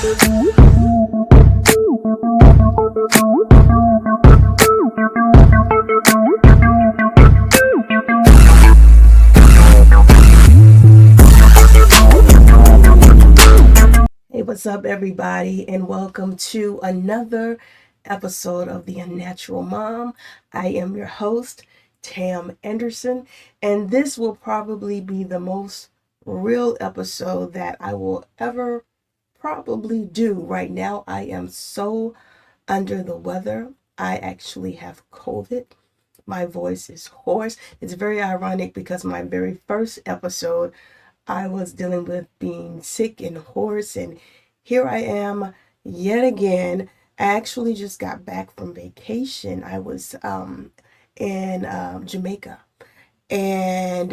Hey, what's up, everybody, and welcome to another episode of the UnNatural Mom. I am your host, Tam Anderson, and this will probably be the most real episode that I will ever probably do. Right now, I am so under the weather. I actually have COVID. My voice is hoarse. It's very ironic because my very first episode, I was dealing with being sick and hoarse, and here I am yet again. I actually just got back from vacation. I was in Jamaica and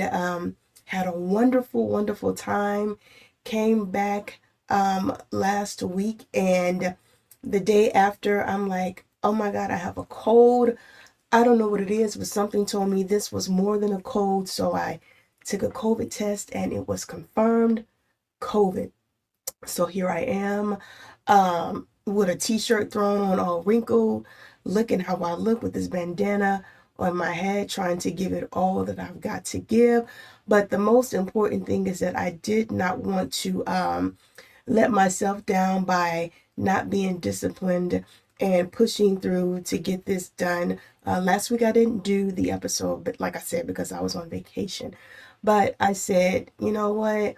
had a wonderful, wonderful time. Came back last week, and the day after, I'm like, oh my God, I have a cold. I don't know what it is, but something told me this was more than a cold. So I took a COVID test and it was confirmed COVID. So here I am with a t-shirt thrown on, all wrinkled, looking how I look with this bandana on my head, trying to give it all that I've got to give. But the most important thing is that I did not want to let myself down by not being disciplined and pushing through to get this done. Last week I didn't do the episode, but like I said, because I was on vacation. But I said, you know what?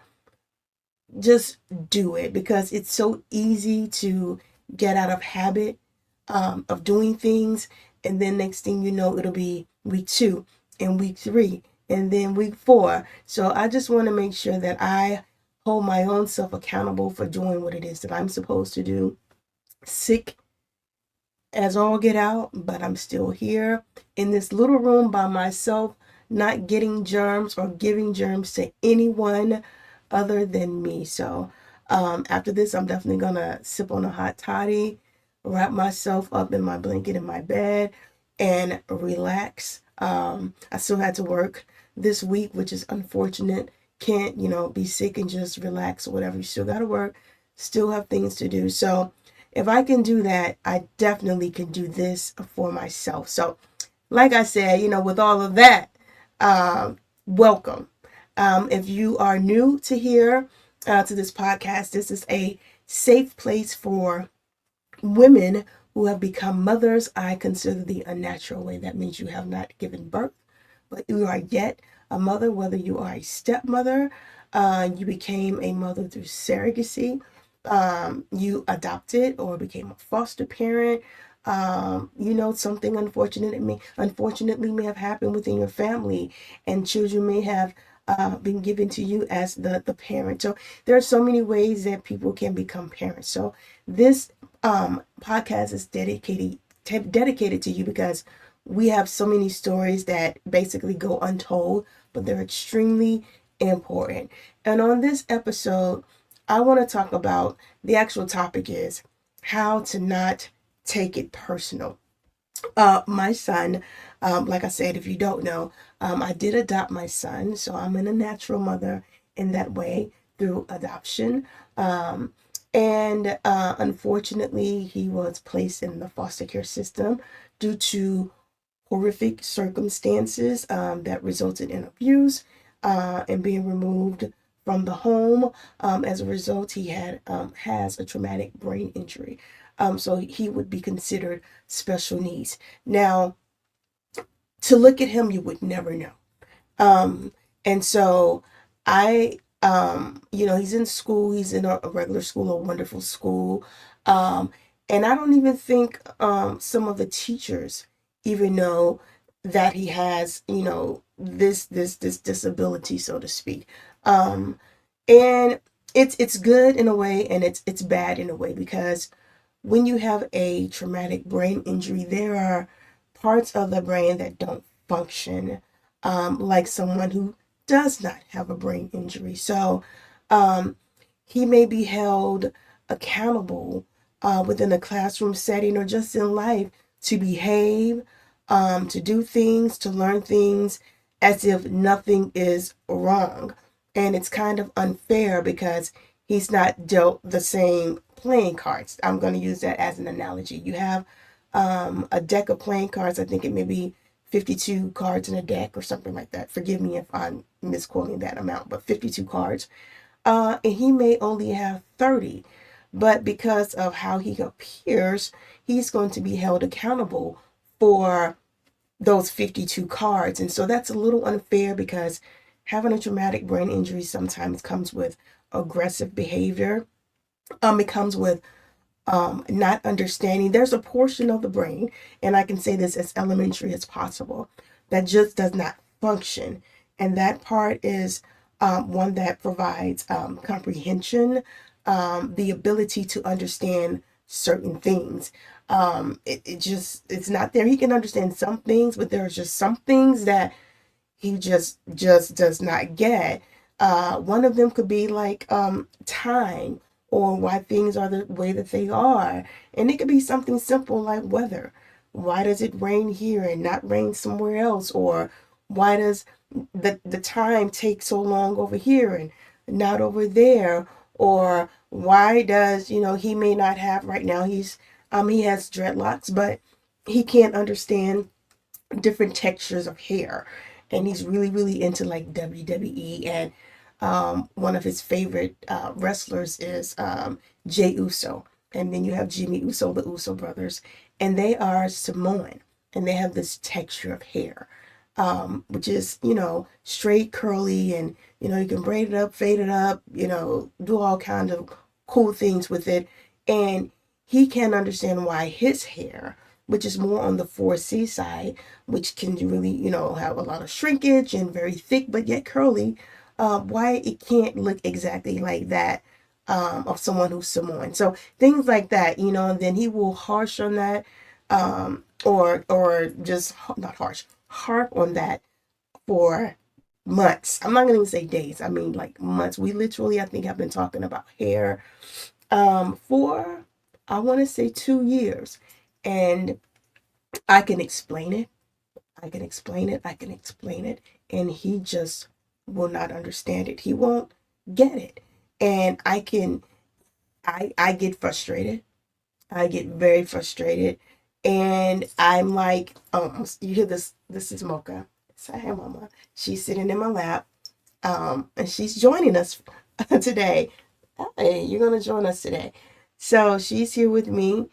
Just do it, because it's so easy to get out of habit of doing things. And then next thing you know, it'll be week 2 and week 3 and then week 4. So I just want to make sure that I hold my own self accountable for doing what it is that I'm supposed to do. Sick as all get out, but I'm still here in this little room by myself, not getting germs or giving germs to anyone other than me. So after this, I'm definitely gonna sip on a hot toddy, wrap myself up in my blanket in my bed, and relax. I still had to work this week, which is unfortunate. Can't, be sick and just relax or whatever. You still gotta work, still have things to do. So if I can do that, I definitely can do this for myself. So like I said, with all of that, welcome. If you are new to here, to this podcast, this is a safe place for women who have become mothers. I consider the unnatural way. That means you have not given birth, but you are yet a mother, whether you are a stepmother, you became a mother through surrogacy, you adopted or became a foster parent. Something unfortunately may have happened within your family, and children may have been given to you as the parent. So there are so many ways that people can become parents. So this podcast is dedicated to you, because we have so many stories that basically go untold, but they're extremely important. And on this episode, I want to talk about, the actual topic is how to not take it personal. My son, like I said, if you don't know, I did adopt my son, so I'm a natural mother in that way through adoption. And unfortunately, he was placed in the foster care system due to horrific circumstances that resulted in abuse and being removed from the home. As a result, he has a traumatic brain injury. So he would be considered special needs. Now, to look at him, you would never know. And so he's in school. He's in a regular school, a wonderful school. And I don't even think some of the teachers even know that he has, this disability, so to speak. And it's good in a way, and it's bad in a way, because when you have a traumatic brain injury, there are parts of the brain that don't function like someone who does not have a brain injury. So he may be held accountable within a classroom setting or just in life to behave, to do things, to learn things as if nothing is wrong. And it's kind of unfair because he's not dealt the same playing cards. I'm going to use that as an analogy. You have a deck of playing cards. I think it may be 52 cards in a deck or something like that. Forgive me if I'm misquoting that amount, but 52 cards. And he may only have 30. But because of how he appears, he's going to be held accountable for those 52 cards. And so that's a little unfair because having a traumatic brain injury sometimes comes with aggressive behavior. It comes with not understanding. There's a portion of the brain, and I can say this as elementary as possible, that just does not function. And that part is one that provides comprehension, the ability to understand certain things. It's not there. He can understand some things, but there's just some things that he just does not get. One of them could be like time, or why things are the way that they are. And it could be something simple like weather. Why does it rain here and not rain somewhere else? Or why does the time take so long over here and not over there? Or why does, he may not have right now, he has dreadlocks, but he can't understand different textures of hair. And he's really, really into like WWE. And one of his favorite wrestlers is Jey Uso. And then you have Jimmy Uso, the Uso brothers. And they are Samoan. And they have this texture of hair, which is, straight, curly. And, you can braid it up, fade it up, do all kinds of cool things with it. And he can't understand why his hair, which is more on the 4C side, which can really, have a lot of shrinkage and very thick, but yet curly, why it can't look exactly like that of someone who's Samoan. So things like that, and then he will harsh on that, or just not harsh, harp on that for months. I'm not going to say days. I mean like months. We literally, I think, have been talking about hair for, I want to say 2 years. And I can explain it. I can explain it. I can explain it. And he just will not understand it. He won't get it. And I get frustrated. I get very frustrated. And I'm like, you hear this? This is Mocha. Say, hey, Mama. She's sitting in my lap. And she's joining us today. Hey, you're going to join us today. So she's here with me.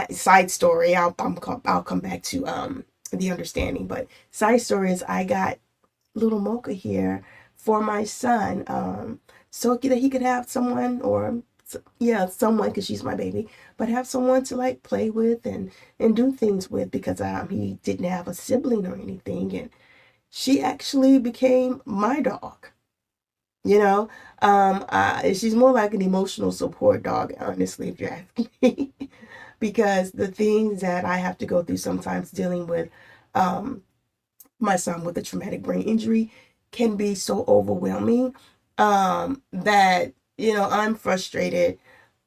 Side story, I'll come back to the understanding, but side story is I got little Mocha here for my son, so that he could have someone, or someone, because she's my baby, but have someone to like play with and do things with, because he didn't have a sibling or anything, and she actually became my dog. She's more like an emotional support dog, honestly, if you ask me. Because the things that I have to go through sometimes dealing with my son with a traumatic brain injury can be so overwhelming that, I'm frustrated.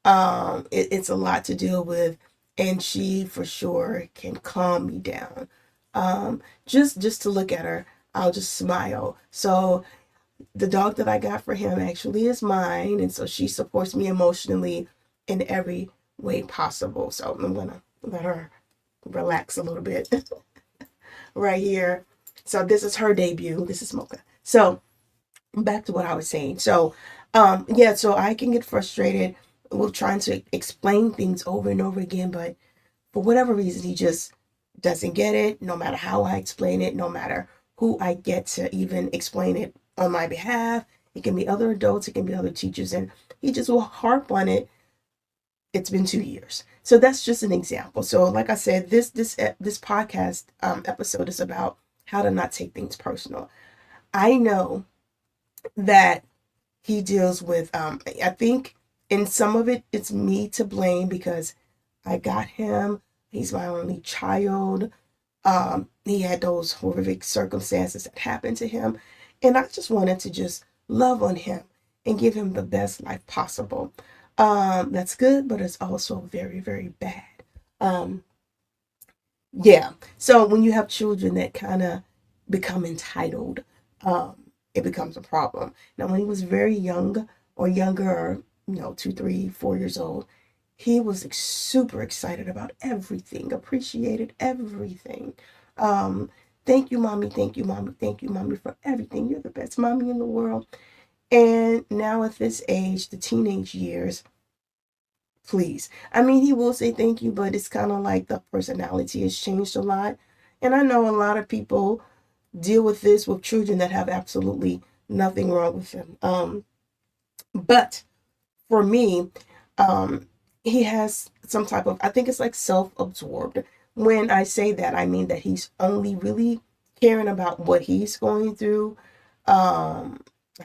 It's a lot to deal with, and she for sure can calm me down. Just to look at her, I'll just smile. So the dog that I got for him actually is mine, and so she supports me emotionally in every way possible. So I'm gonna let her relax a little bit right here. So this is her debut. This is Mocha. So back to what I was saying. So so I can get frustrated with trying to explain things over and over again, but for whatever reason he just doesn't get it, no matter how I explain it, no matter who I get to even explain it on my behalf. It can be other adults, it can be other teachers, and he just will harp on it. It's been 2 years. So that's just an example. So like I said, this podcast episode is about how to not take things personal. I know that he deals with, I think in some of it, it's me to blame because I got him. He's my only child. He had those horrific circumstances that happened to him. And I just wanted to just love on him and give him the best life possible. That's good, but it's also very, very bad. Um, yeah. So when you have children that kind of become entitled, it becomes a problem. Now, when he was very young or younger, or 2, 3, 4 years old, he was super excited about everything, appreciated everything. Um, Thank you, mommy. Thank you, mommy. Thank you, mommy, for everything. You're the best mommy in the world. And now at this age, the teenage years, please. I mean, he will say thank you, but it's kind of like the personality has changed a lot. And I know a lot of people deal with this with children that have absolutely nothing wrong with them. But for me, um, he has some type of, I think it's like self-absorbed. When I say that, I mean that he's only really caring about what he's going through, um,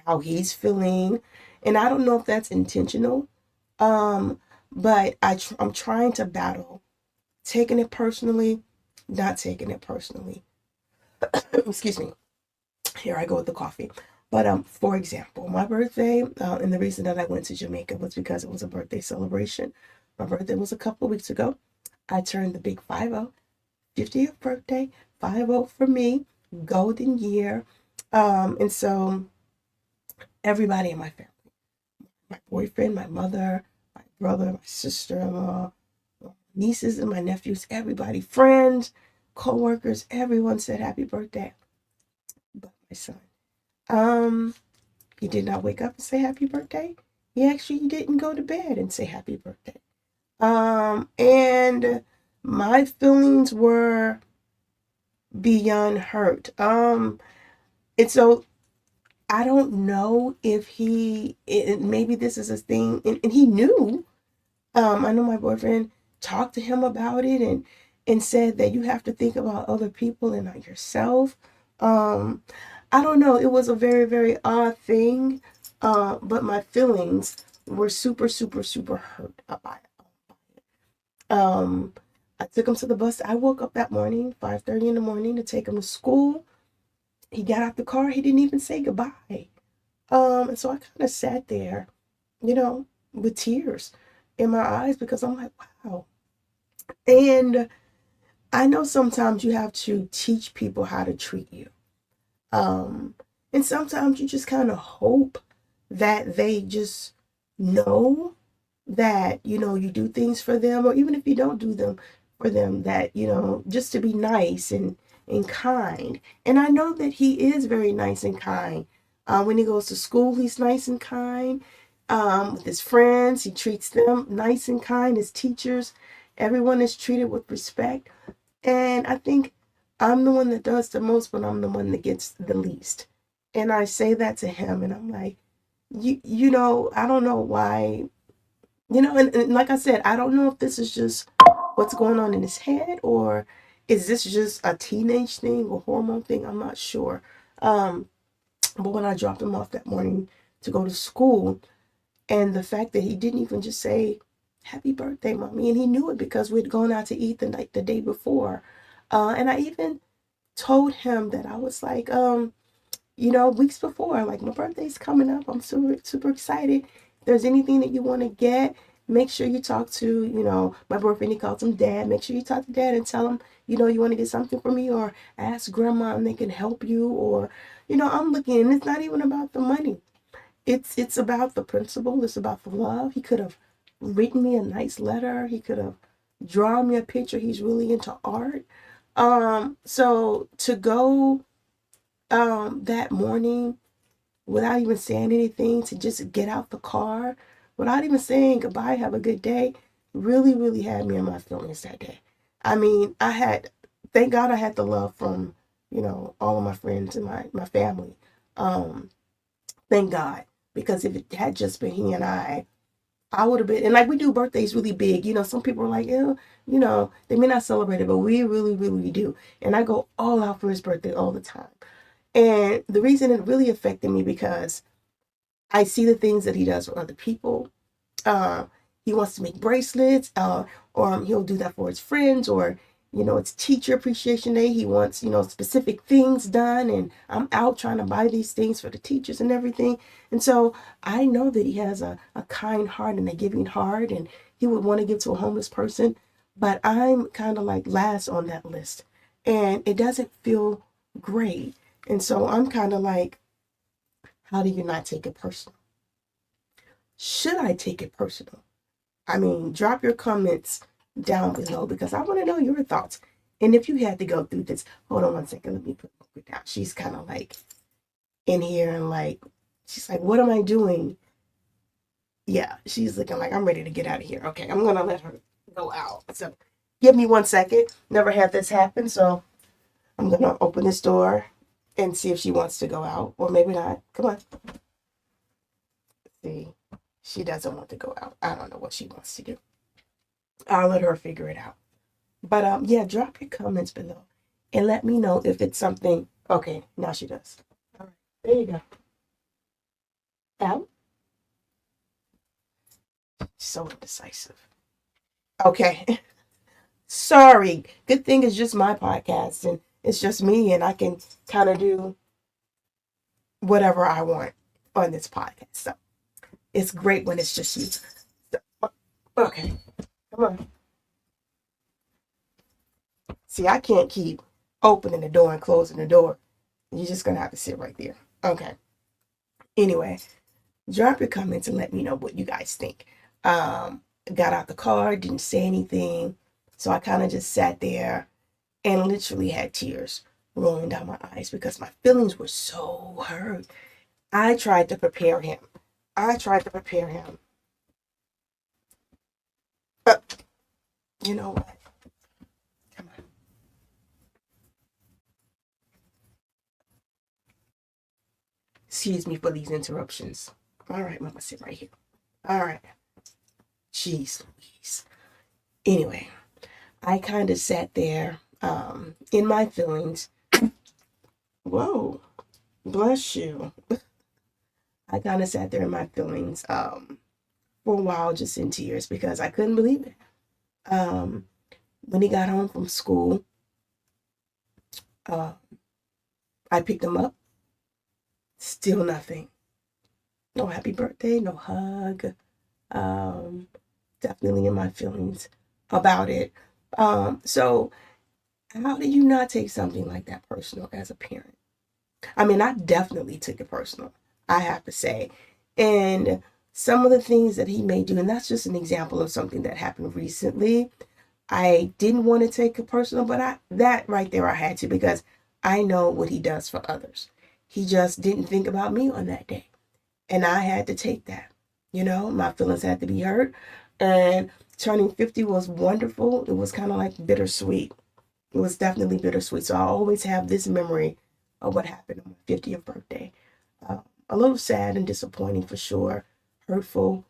how he's feeling. And I don't know if that's intentional, um, but I'm trying to battle taking it personally, not taking it personally. Excuse me. Here I go with the coffee. But for example, my birthday, and the reason that I went to Jamaica was because it was a birthday celebration. My birthday was a couple of weeks ago. I turned the big 50, 50th birthday, 50 for me, golden year. And so everybody in my family, my boyfriend, my mother, my brother, my sister-in-law, nieces and my nephews, everybody, friends, co-workers, everyone said happy birthday. But my son. Um, He did not wake up and say happy birthday. He actually didn't go to bed and say happy birthday. And my feelings were beyond hurt. And so I don't know if maybe this is a thing, and he knew. I know my boyfriend talked to him about it and said that you have to think about other people and not yourself. Um, I don't know. It was a very, very odd thing, but my feelings were super, super, super hurt about it. I took him to the bus. I woke up that morning, 5:30 in the morning, to take him to school. He got out the car. He didn't even say goodbye. And so I kind of sat there, you know, with tears in my eyes because I'm like, wow. And I know sometimes you have to teach people how to treat you. Um, and sometimes you just kind of hope that they just know that, you do things for them, or even if you don't do them for them, that, just to be nice and kind. And I know that he is very nice and kind. When he goes to school, he's nice and kind. With his friends, he treats them nice and kind. His teachers, everyone is treated with respect. And I think I'm the one that does the most, but I'm the one that gets the least. And I say that to him, and I'm like, I don't know why, and like I said, I don't know if this is just what's going on in his head, or is this just a teenage thing or hormone thing? I'm not sure. Um, but when I dropped him off that morning to go to school, and the fact that he didn't even just say, "Happy birthday, mommy," and he knew it because we'd gone out to eat the day before. And I even told him that I was like, weeks before, like, my birthday's coming up. I'm super, super excited. If there's anything that you want to get, make sure you talk to, my boyfriend, he calls him dad. Make sure you talk to dad and tell him, you want to get something for me, or ask grandma and they can help you. Or, I'm looking, and it's not even about the money. It's about the principle. It's about the love. He could have written me a nice letter. He could have drawn me a picture. He's really into art. So to go that morning without even saying anything, to just get out the car without even saying goodbye, have a good day, really, really had me in my feelings that day. I mean, thank God I had the love from, all of my friends and my family. Um, thank God. Because if it had just been he and I would have been, and like, we do birthdays really big. Some people are like, yeah, they may not celebrate it, but we really, really do. And I go all out for his birthday all the time. And the reason it really affected me because I see the things that he does for other people. Uh, he wants to make bracelets, or he'll do that for his friends, or it's Teacher Appreciation Day. He wants specific things done, and I'm out trying to buy these things for the teachers and everything. And so I know that he has a kind heart and a giving heart, and he would want to give to a homeless person. But I'm kind of like last on that list, and it doesn't feel great. And so I'm kind of like, how do you not take it personal? Should I take it personal? I mean, drop your comments down below because I want to know your thoughts. And if you had to go through this, hold on one second, let me put it down. She's kind of like in here and like, she's like, what am I doing? Yeah, she's looking like I'm ready to get out of here. Okay, I'm gonna let her go out. So give me 1 second. Never had this happen, so I'm gonna open this door and see if she wants to go out. Or maybe not. Come on. See, she doesn't want to go out. I don't know what she wants to do. I'll let her figure it out. But yeah, drop your comments below and let me know if it's something. Okay, now she does. All right, there you go. Out. So indecisive. Okay. Sorry. Good thing it's just my podcast and it's just me, and I can kind of do whatever I want on this podcast. So it's great when it's just you. So, okay, come on. See, I can't keep opening the door and closing the door. You're just gonna have to sit right there. Okay. Anyway, drop your comments and let me know what you guys think. Got out the car, didn't say anything, so I kind of just sat there and literally had tears rolling down my eyes because my feelings were so hurt. I tried to prepare him. I tried to prepare him. But you know what? Come on. Excuse me for these interruptions. All right, Mama, sit right here. All right. Jeez Louise. Anyway, I kind of sat there in my feelings. Whoa, bless you. I kind of sat there in my feelings for a while, just in tears because I couldn't believe it. Um, when he got home from school, uh, I picked him up. Still nothing. No happy birthday, no hug. Um, Definitely in my feelings about it. So how do you not take something like that personal as a parent? I mean, I definitely took it personal, I have to say. And some of the things that he may do, and that's just an example of something that happened recently. I didn't want to take it personal, but that right there I had to because I know what he does for others. He just didn't think about me on that day. And I had to take that. My feelings had to be hurt. And turning 50 was wonderful. It was kind of like bittersweet. It was definitely bittersweet. So I always have this memory of what happened on my 50th birthday. A little sad and disappointing for sure, hurtful,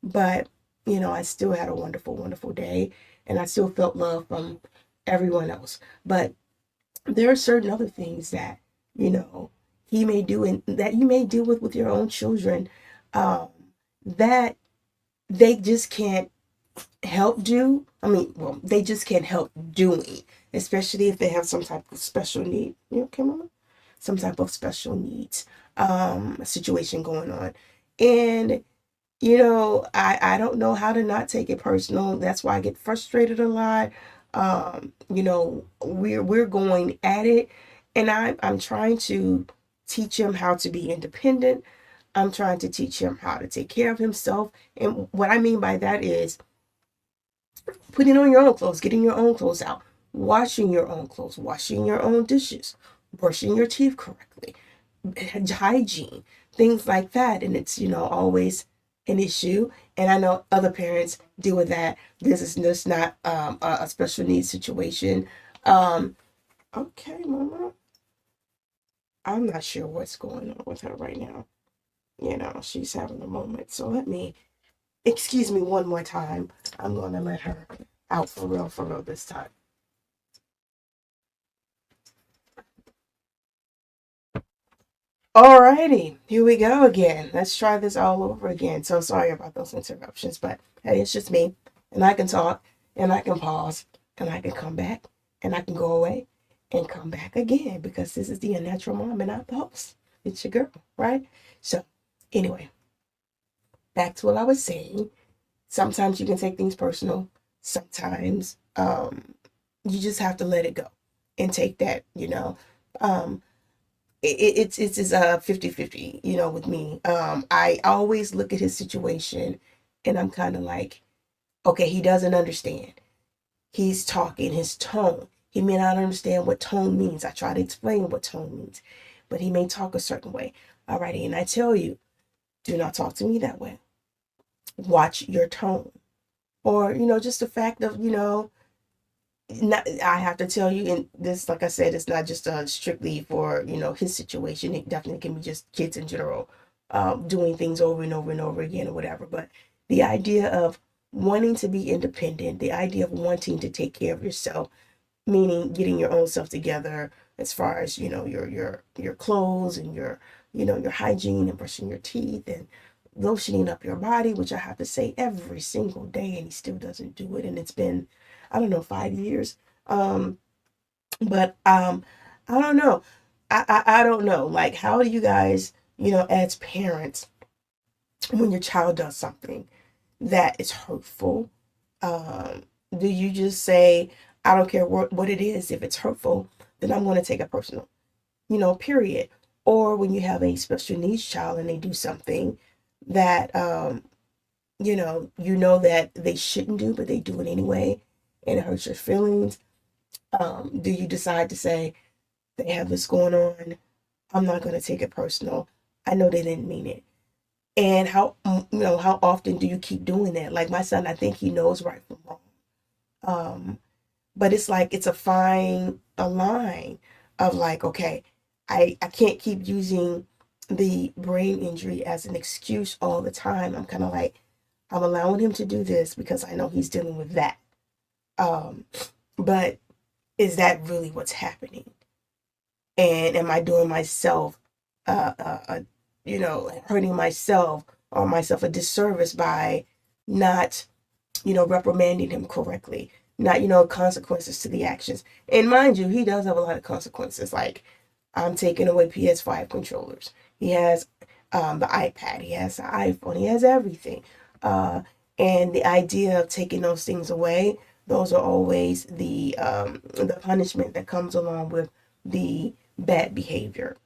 but I still had a wonderful, wonderful day, and I still felt love from everyone else. But there are certain other things that he may do and that you may deal with your own children, um, that they just can't help do. I mean, well, they just can't help doing, especially if they have some type of special need. You okay, Mama? Some type of special needs situation going on. And I don't know how to not take it personal. That's why I get frustrated a lot. We're going at it, and I'm trying to teach him how to be independent. I'm trying to teach him how to take care of himself. And what I mean by that is putting on your own clothes, getting your own clothes out, washing your own clothes, washing your own dishes, brushing your teeth correctly, hygiene, things like that. And it's, always an issue. And I know other parents deal with that. This is just not a special needs situation. Okay, Mama. I'm not sure what's going on with her right now. She's having a moment. So excuse me one more time. I'm going to let her out for real this time. Alrighty, here we go again. Let's try this all over again. So sorry about those interruptions, but hey, it's just me, and I can talk, and I can pause, and I can come back, and I can go away, and come back again because this is the Unnatural Mom, and I'm the host. It's your girl, right? So, anyway, back to what I was saying. Sometimes you can take things personal. Sometimes you just have to let it go and take that. Um, it's a 50-50, with me. I always look at his situation and I'm kind of like, Okay, he doesn't understand. He's talking his tone. He may not understand what tone means. I try to explain what tone means, but he may talk a certain way. Alrighty, and I tell you, do not talk to me that way. Watch your tone. Or, just the fact of, not, I have to tell you, and this, like I said, it's not just strictly for, his situation. It definitely can be just kids in general, doing things over and over and over again or whatever. But the idea of wanting to be independent, the idea of wanting to take care of yourself, meaning getting your own stuff together as far as your clothes and your hygiene and brushing your teeth and lotioning up your body, which I have to say every single day, and he still doesn't do it, and it's been, I don't know, 5 years. But I don't know. I don't know, like, how do you guys, as parents, when your child does something that is hurtful, um, do you just say, I don't care what it is, if it's hurtful, then I'm going to take it personal, period? Or when you have a special needs child and they do something that, that they shouldn't do, but they do it anyway, and it hurts your feelings, do you decide to say, they have this going on, I'm not going to take it personal. I know they didn't mean it. And how often do you keep doing that? Like my son, I think he knows right from wrong. Um, but it's like it's a line of like, okay, I can't keep using the brain injury as an excuse all the time. I'm kind of like, I'm allowing him to do this because I know he's dealing with that. Um, but is that really what's happening? And am I doing myself, uh, uh, uh, hurting myself or myself a disservice by not, reprimanding him correctly? Not, consequences to the actions. And mind you, he does have a lot of consequences. Like, I'm taking away PS5 controllers. He has the iPad. He has the iPhone. He has everything. Uh, and the idea of taking those things away, those are always the punishment that comes along with the bad behavior.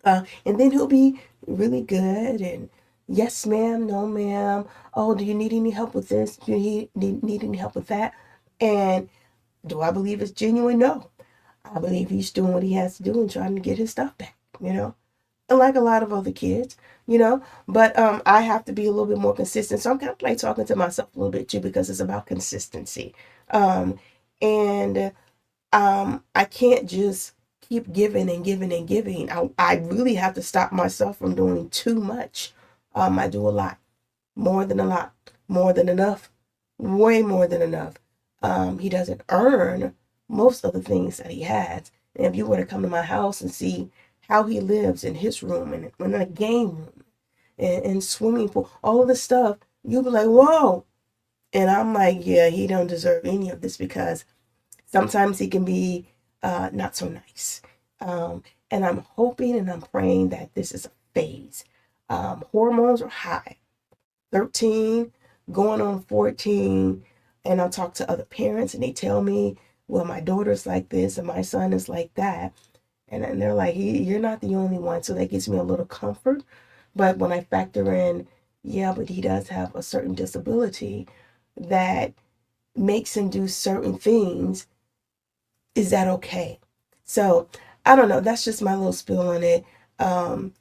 And then he'll be really good and yes, ma'am, no, ma'am. Oh, do you need any help with this? Do you need any help with that? And do I believe it's genuine? No. I believe he's doing what he has to do and trying to get his stuff back, And like a lot of other kids, But I have to be a little bit more consistent. So I'm kind of like talking to myself a little bit too because it's about consistency. Um, and I can't just keep giving and giving and giving. I really have to stop myself from doing too much. I do a lot, more than a lot, more than enough, way more than enough. He doesn't earn most of the things that he has. And if you were to come to my house and see how he lives in his room and in a game room and swimming pool, all of this stuff, you'll be like, whoa. And I'm like, yeah, he don't deserve any of this because sometimes he can be not so nice. And I'm hoping and I'm praying that this is a phase. Hormones are high, 13, going on 14. And I'll talk to other parents and they tell me, well, my daughter's like this and my son is like that. And they're like, you're not the only one. So that gives me a little comfort. But when I factor in, yeah, but he does have a certain disability that makes him do certain things, is that okay? So I don't know. That's just my little spiel on it. Um,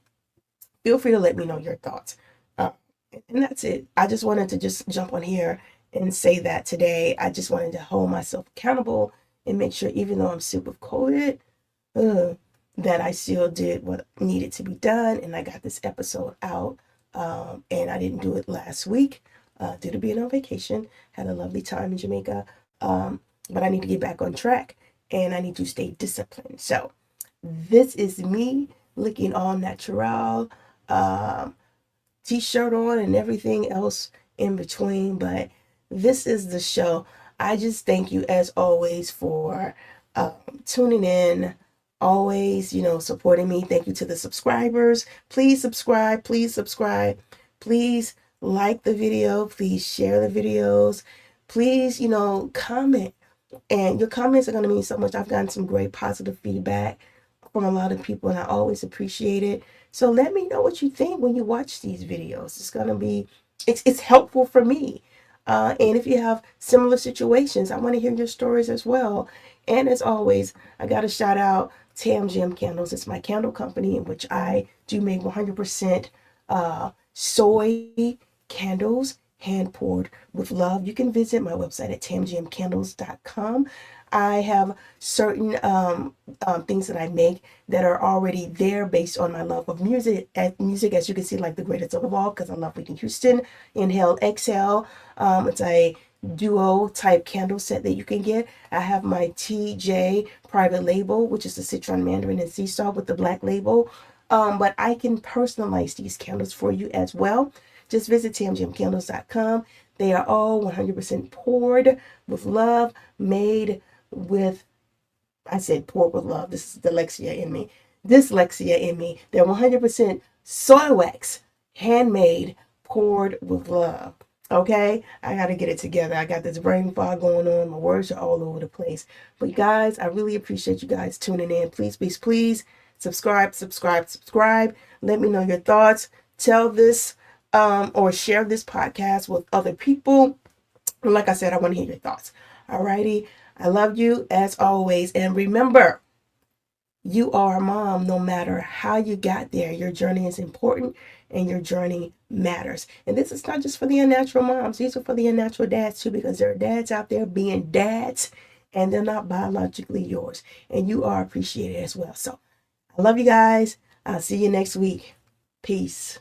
Feel free to let me know your thoughts. Uh, and that's it. I just wanted to just jump on here and say that today. I just wanted to hold myself accountable and make sure, even though I'm sick with COVID, that I still did what needed to be done. And I got this episode out. And I didn't do it last week due to being on vacation. Had a lovely time in Jamaica. But I need to get back on track and I need to stay disciplined. So this is me looking all natural, um, t-shirt on and everything else in between. But this is the show. I just thank you as always for tuning in, always, supporting me. Thank you to the subscribers. Please subscribe. Please subscribe. Please like the video. Please share the videos. Please, comment. And your comments are going to mean so much. I've gotten some great positive feedback from a lot of people, and I always appreciate it. So let me know what you think when you watch these videos. It's going to be, it's helpful for me. And if you have similar situations, I want to hear your stories as well. And as always, I got to shout out Tam Jam Candles. It's my candle company in which I do make 100% soy candles, hand poured with love. You can visit my website at tamjamcandles.com. I have certain things that I make that are already there based on my love of music. As you can see, like The Greatest of All, because I love Whitney Houston. Inhale, Exhale. It's a duo type candle set that you can get. I have my TJ private label, which is the citron, mandarin, and sea salt with the black label. But I can personalize these candles for you as well. Just visit tamjamcandles.com. They are all 100% poured with love, made with, I said poured with love. This is dyslexia in me. Dyslexia in me. They're 100% soy wax, handmade, poured with love. Okay, I got to get it together. I got this brain fog going on. My words are all over the place. But guys, I really appreciate you guys tuning in. Please, please, please subscribe, subscribe, subscribe. Let me know your thoughts. Tell this or share this podcast with other people. And like I said, I want to hear your thoughts. Alrighty. I love you as always. And remember, you are a mom no matter how you got there. Your journey is important and your journey matters. And this is not just for the unnatural moms. These are for the unnatural dads too, because there are dads out there being dads and they're not biologically yours. And you are appreciated as well. So I love you guys. I'll see you next week. Peace.